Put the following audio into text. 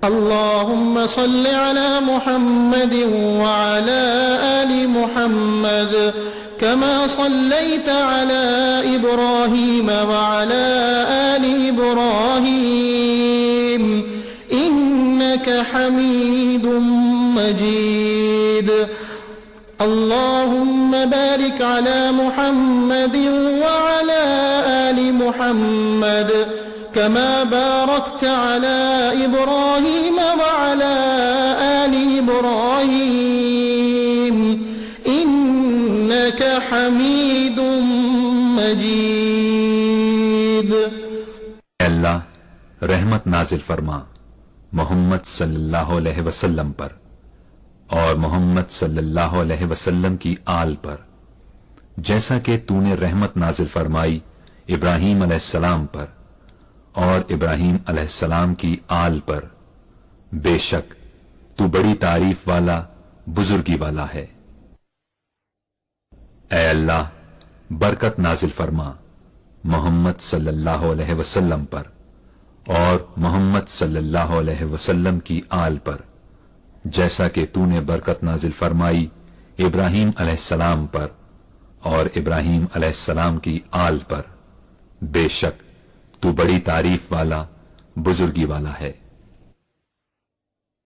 اللهم صل على محمد وعلى آل محمد كما صليت على إبراهيم وعلى آل إبراهيم إنك حميد مجيد. اللهم بارك على محمد وعلى آل محمد كما باركت على إبراهيم وعلى آل إبراهيم إنك حميد مجيد. اے اللہ رحمت نازل فرما محمد صلی اللہ علیہ وسلم پر اور محمد صلی اللہ علیہ وسلم کی آل پر، جیسا کہ تو نے رحمت نازل فرمائی ابراہیم علیہ السلام پر اور ابراہیم علیہ السلام کی آل پر. بے شک تو بڑی تعریف والا بزرگی والا ہے. اے اللہ برکت نازل فرما محمد صلی اللہ علیہ وسلم پر اور محمد صلی اللہ علیہ وسلم کی آل پر، جیسا کہ تو نے برکت نازل فرمائی ابراہیم علیہ السلام پر اور ابراہیم علیہ السلام کی آل پر. بے شک تو بڑی تعریف والا بزرگی والا ہے.